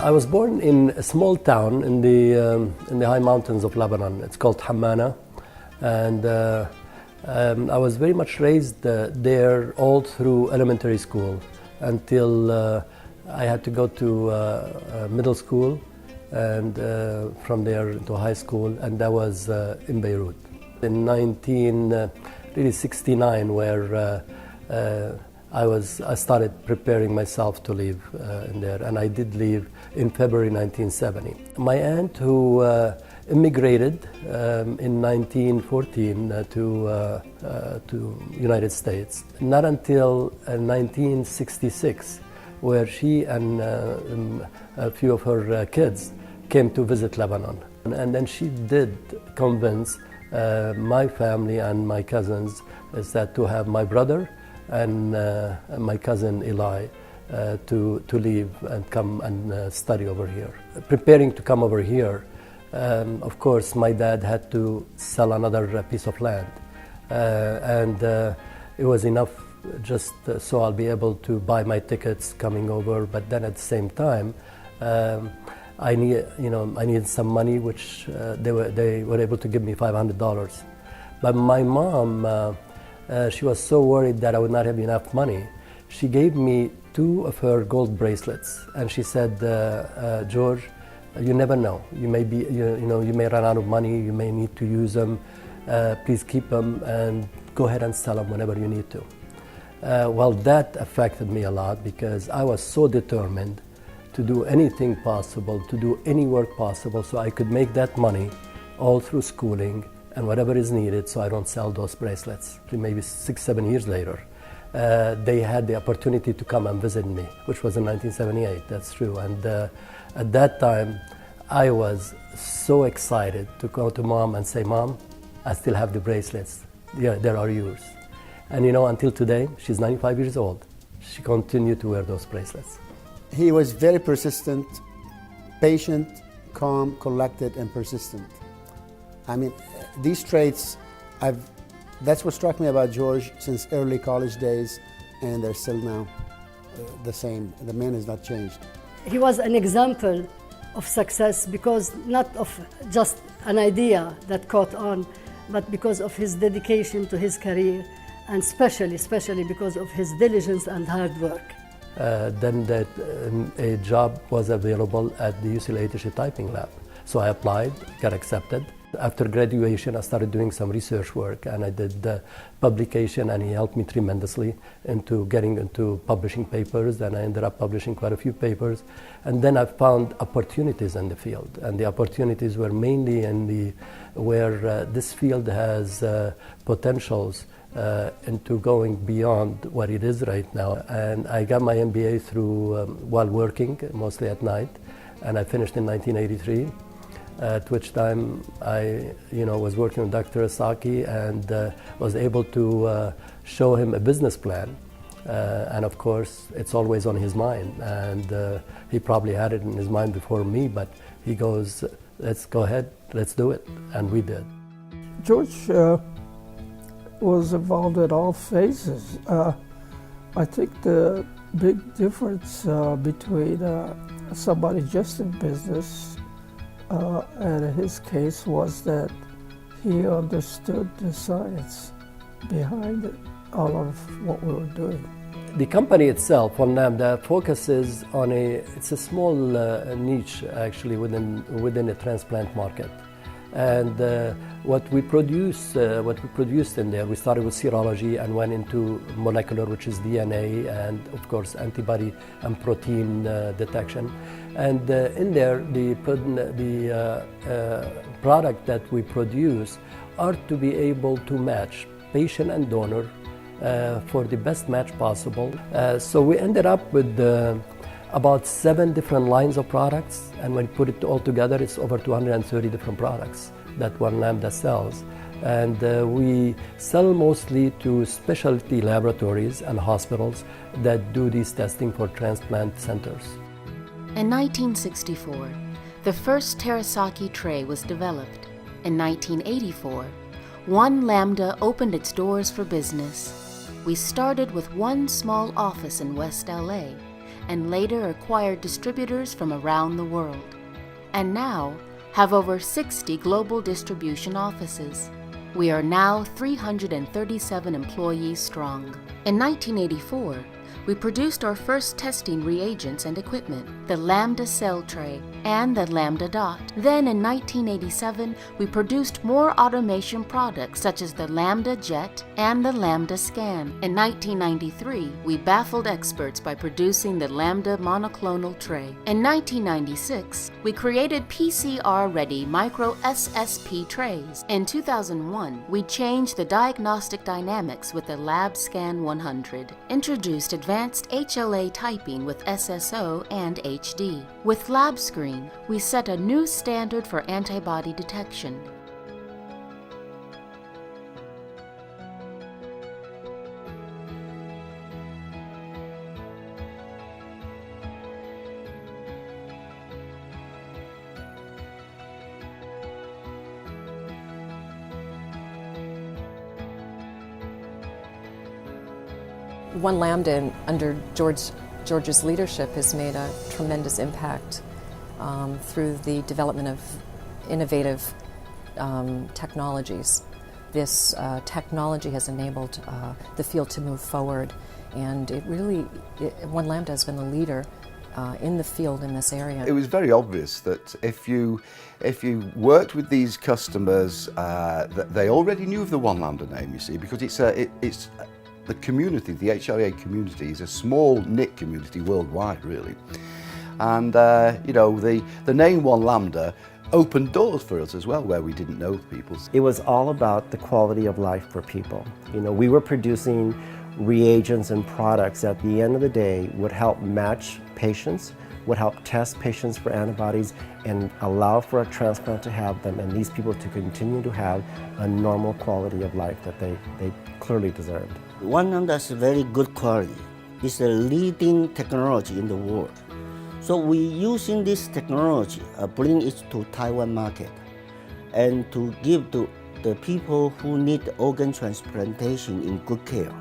I was born in a small town in the high mountains of Lebanon. It's called Hammana, and I was very much raised there all through elementary school until I had to go to middle school, and from there to high school, and that was in Beirut. In 1969, where I started preparing myself to leave in there, and I did leave in February 1970. My aunt, who immigrated in 1914 to United States, not until 1966, where she and a few of her kids came to visit Lebanon. And then she did convince my family and my cousins is that to have my brother and my cousin Eli to leave and come and study over here. Preparing to come over here, of course, my dad had to sell another piece of land, and it was enough just so I'll be able to buy my tickets coming over. But then at the same time, I needed some money, which they were able to give me $500. But my mom, she was so worried that I would not have enough money. She gave me 2 of her gold bracelets, and she said, George, you never know. You may be, you may run out of money. You may need to use them. Please keep them and go ahead and sell them whenever you need to. Well, that affected me a lot because I was so determined to do anything possible, to do any work possible, so I could make that money all through schooling and whatever is needed, so I don't sell those bracelets. Maybe 6-7 years later, they had the opportunity to come and visit me, which was in 1978, that's true. And at that time, I was so excited to go to Mom and say, Mom, I still have the bracelets. Yeah, they are yours. And until today, she's 95 years old. She continued to wear those bracelets. He was very persistent, patient, calm, collected, and persistent. I mean, these traits, that's what struck me about George since early college days, and they're still now the same. The man has not changed. He was an example of success because not of just an idea that caught on, but because of his dedication to his career, and especially because of his diligence and hard work. Then a job was available at the UCLA Tissue Typing Lab. So I applied, got accepted. After graduation, I started doing some research work, and I did publication, and he helped me tremendously into getting into publishing papers, and I ended up publishing quite a few papers. And then I found opportunities in the field, and the opportunities were mainly in where this field has potentials into going beyond what it is right now. And I got my MBA through while working, mostly at night, and I finished in 1983. At which time I, was working with Dr. Asaki and was able to show him a business plan. And of course, it's always on his mind. And he probably had it in his mind before me, but he goes, let's go ahead, let's do it. And we did. George was involved at all phases. I think the big difference between somebody just in business and in his case was that he understood the science behind all of what we were doing. The company itself, on Lambda, focuses on it's a small niche actually within the transplant market. And what we produced in there, we started with serology and went into molecular, which is DNA, and of course antibody and protein detection. And in there, the product that we produce are to be able to match patient and donor for the best match possible. So we ended up with about 7 different lines of products, and when you put it all together, it's over 230 different products that one Lambda sells. And we sell mostly to specialty laboratories and hospitals that do these testing for transplant centers. In 1964, the first Terasaki tray was developed. In 1984, One Lambda opened its doors for business. We started with one small office in West LA, and later acquired distributors from around the world, and now have over 60 global distribution offices. We are now 337 employees strong. In 1984, we produced our first testing reagents and equipment, the Lambda cell tray and the Lambda dot. Then in 1987, we produced more automation products such as the Lambda jet and the Lambda scan. In 1993, we baffled experts by producing the Lambda monoclonal tray. In 1996, we created PCR-ready micro SSP trays. In 2001, we changed the diagnostic dynamics with the Lab Scan 100, introduced advanced HLA typing with SSO and HD. With Lab Screen, we set a new standard for antibody detection. One Lambda, under George's leadership, has made a tremendous impact through the development of innovative technologies. This technology has enabled the field to move forward, and One Lambda has been the leader in the field in this area. It was very obvious that if you worked with these customers, that they already knew of the One Lambda name, you see, because it's the community, the HLA community, is a small knit community worldwide, really. And the name One Lambda opened doors for us as well, where we didn't know people. It was all about the quality of life for people. We were producing reagents and products that at the end of the day would help match patients, would help test patients for antibodies, and allow for a transplant to have them, and these people to continue to have a normal quality of life that they clearly deserved. One Lambda is very good quality. It's the leading technology in the world. So we using this technology, bring it to Taiwan market, and to give to the people who need organ transplantation in good care.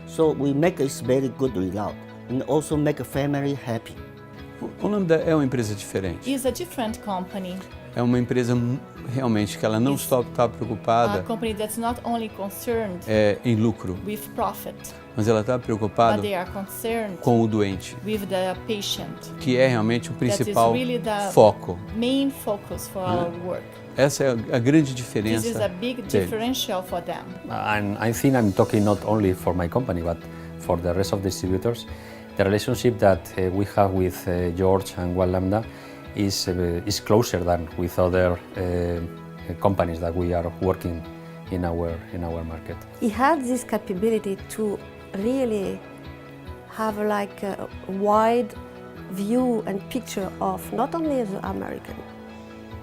So we make a very good result, and also make a family happy. O Lambda é uma empresa diferente. Is a different company. É uma empresa realmente que ela não só está preocupada A company that's not only concerned em lucro, with profit, mas ela está preocupada but they are concerned com o doente, with the patient. que é realmente o principal That is really the foco. Main focus for our work. Essa é a grande diferença. This is a big differential for them. And I think I'm talking not only for my company, but for the rest of the distributors. The relationship that we have with George and One Lambda is closer than with other companies that we are working in our market. He had this capability to really have like a wide view and picture of not only the American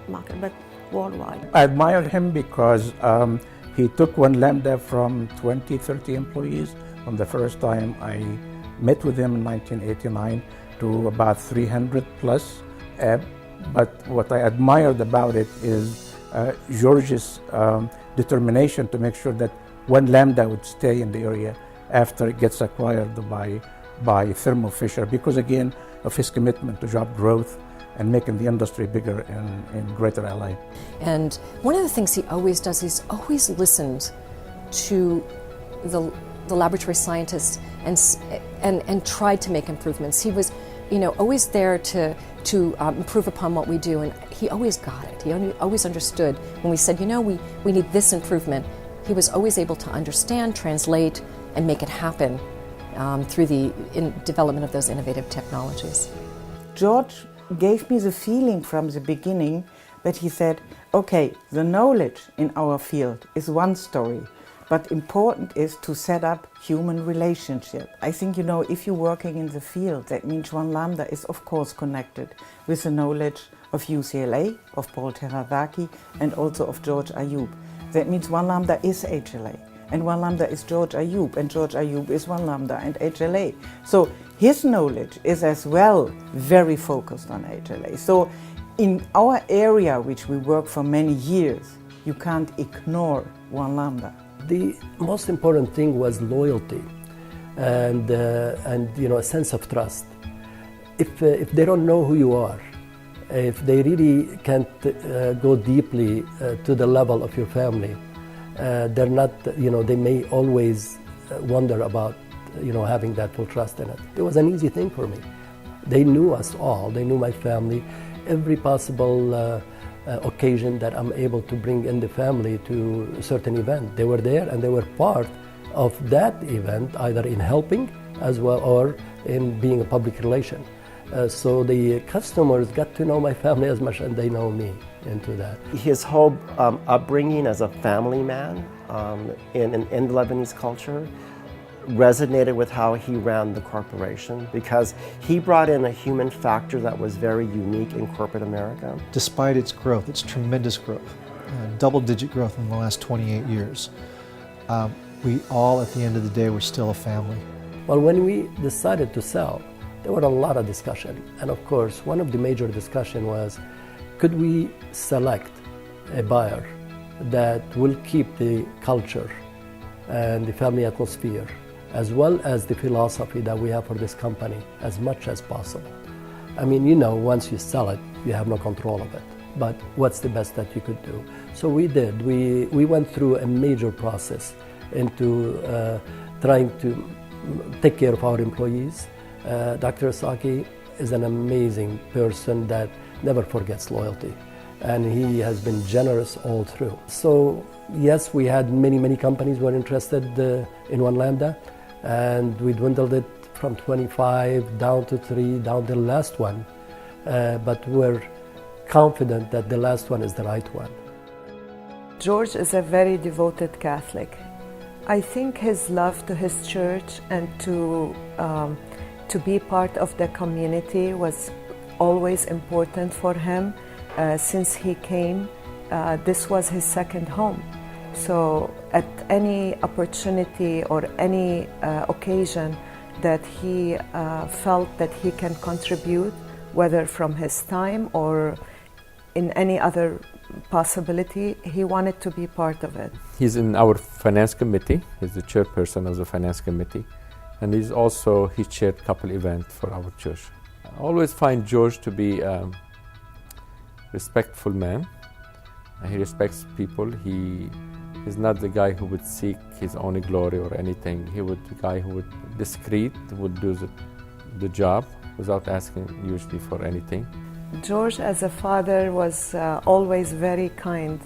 market but worldwide. I admired him because he took One Lambda from 20, 30 employees from the first time I met with him in 1989 to about 300 plus. But what I admired about it is George's determination to make sure that One Lambda would stay in the area after it gets acquired by Thermo Fisher, because again of his commitment to job growth and making the industry bigger in Greater LA. And one of the things he always does, he's always listened to the laboratory scientists and tried to make improvements. He was, always there to improve upon what we do, and he always got it. He always understood when we said, we need this improvement. He was always able to understand, translate, and make it happen through the development of those innovative technologies. George gave me the feeling from the beginning that he said, okay, the knowledge in our field is one story, but important is to set up human relationship. I think, if you're working in the field, that means One Lambda is of course connected with the knowledge of UCLA, of Paul Terrazaki, and also of George Ayoub. That means One Lambda is HLA, and One Lambda is George Ayoub, and George Ayoub is One Lambda and HLA. So his knowledge is as well very focused on HLA. So in our area, which we work for many years, you can't ignore One Lambda. The most important thing was loyalty and a sense of trust. if they don't know who you are, if they really can't go deeply to the level of your family, they're not, they may always wonder about, having that full trust in it. It was an easy thing for me. They knew us all. They knew my family. Every possible occasion that I'm able to bring in the family to a certain event, they were there and they were part of that event, either in helping as well or in being a public relation. So the customers got to know my family as much as they know me into that. His whole upbringing as a family man in the Lebanese culture resonated with how he ran the corporation, because he brought in a human factor that was very unique in corporate America. Despite its growth, its tremendous growth, double-digit growth in the last 28 years, we all, at the end of the day, were still a family. Well, when we decided to sell, there were a lot of discussion. And of course, one of the major discussion was, could we select a buyer that will keep the culture and the family atmosphere, as well as the philosophy that we have for this company, as much as possible. I mean, once you sell it, you have no control of it. But what's the best that you could do? So we did. We went through a major process into trying to take care of our employees. Dr. Saki is an amazing person that never forgets loyalty, and he has been generous all through. So yes, we had many companies were interested in One Lambda, and we dwindled it from 25 down to 3, down to the last one. But we're confident that the last one is the right one. George is a very devoted Catholic. I think his love to his church and to be part of the community was always important for him. Since he came, this was his second home. So at any opportunity or any occasion that he felt that he can contribute, whether from his time or in any other possibility, he wanted to be part of it. He's in our finance committee. He's the chairperson of the finance committee. And he chaired a couple events for our church. I always find George to be a respectful man. He respects people. He's not the guy who would seek his own glory or anything. He would be the guy who would discreet, would do the job without asking usually for anything. George, as a father, was always very kind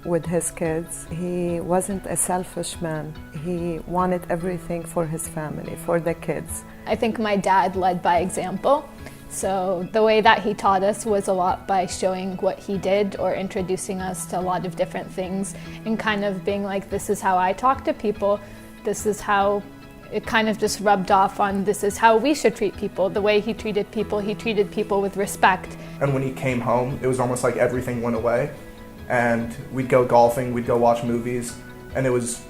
with his kids. He wasn't a selfish man. He wanted everything for his family, for the kids. I think my dad led by example. So the way that he taught us was a lot by showing what he did or introducing us to a lot of different things and kind of being like, this is how I talk to people. This is how it kind of just rubbed off on this is how we should treat people. The way he treated people with respect. And when he came home, it was almost like everything went away. And we'd go golfing, we'd go watch movies, and it was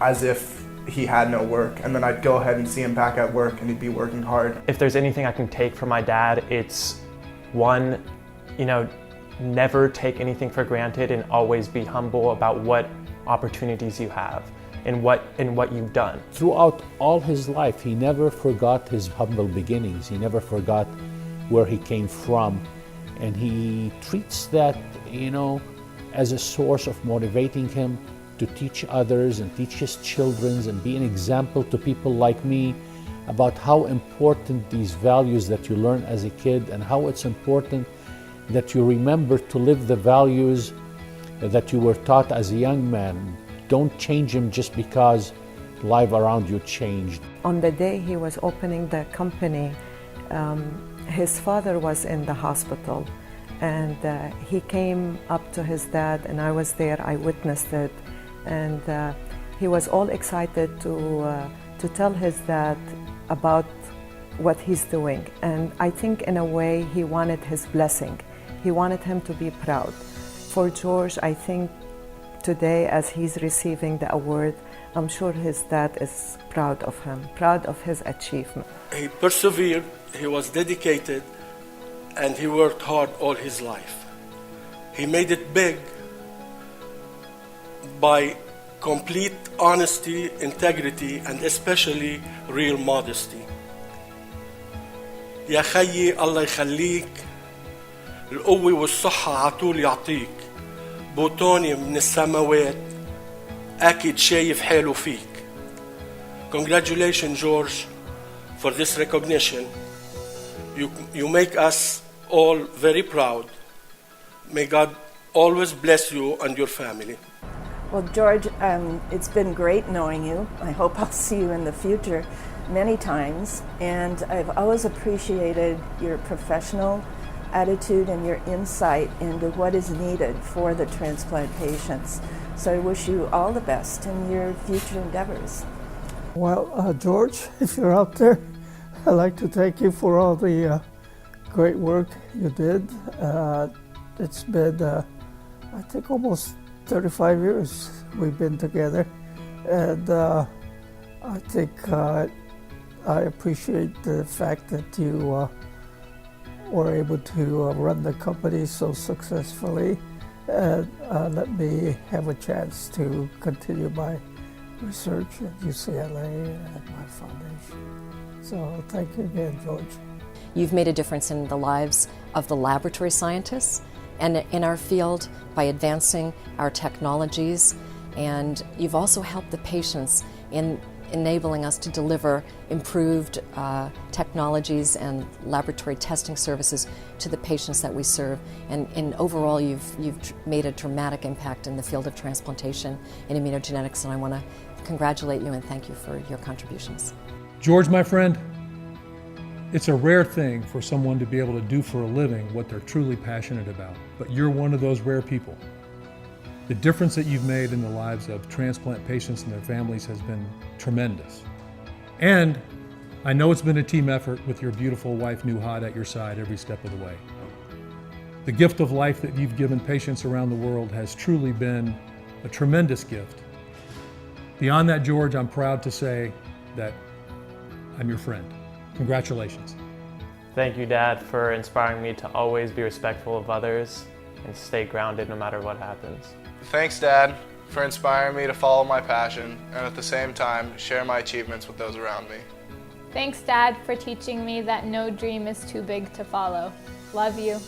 as if he had no work. And then I'd go ahead and see him back at work and he'd be working hard. If there's anything I can take from my dad, it's one, never take anything for granted and always be humble about what opportunities you have and what you've done. Throughout all his life, he never forgot his humble beginnings. He never forgot where he came from. And he treats that, as a source of motivating him to teach others and teach his children and be an example to people like me about how important these values that you learn as a kid and how it's important that you remember to live the values that you were taught as a young man. Don't change them just because life around you changed. On the day he was opening the company, his father was in the hospital, and he came up to his dad, and I was there, I witnessed it, and he was all excited to tell his dad about what he's doing. And I think in a way he wanted his blessing. He wanted him to be proud. For George, I think today as he's receiving the award, I'm sure his dad is proud of him, proud of his achievement. He persevered, he was dedicated, and he worked hard all his life. He made it big by complete honesty, integrity, and especially real modesty. يا خيي الله يخليك، القوة والصحة عطول يعطيك، بوتوني من السماوات أكيد شايف حاله فيك. Congratulations, George, for this recognition. You make us all very proud. May God always bless you and your family. Well, George, it's been great knowing you. I hope I'll see you in the future many times. And I've always appreciated your professional attitude and your insight into what is needed for the transplant patients. So I wish you all the best in your future endeavors. Well, George, if you're out there, I'd like to thank you for all the great work you did. It's been, I think, almost 35 years we've been together, and I think I appreciate the fact that you were able to run the company so successfully and let me have a chance to continue my research at UCLA and at my foundation. So thank you again, George. You've made a difference in the lives of the laboratory scientists and in our field by advancing our technologies, and you've also helped the patients in enabling us to deliver improved technologies and laboratory testing services to the patients that we serve. And overall, you've made a dramatic impact in the field of transplantation and immunogenetics, and I want to congratulate you and thank you for your contributions. George, my friend, it's a rare thing for someone to be able to do for a living what they're truly passionate about, but you're one of those rare people. The difference that you've made in the lives of transplant patients and their families has been tremendous. And I know it's been a team effort with your beautiful wife, Nuhad, at your side every step of the way. The gift of life that you've given patients around the world has truly been a tremendous gift. Beyond that, George, I'm proud to say that I'm your friend. Congratulations. Thank you, Dad, for inspiring me to always be respectful of others and stay grounded no matter what happens. Thanks, Dad, for inspiring me to follow my passion and at the same time share my achievements with those around me. Thanks, Dad, for teaching me that no dream is too big to follow. Love you.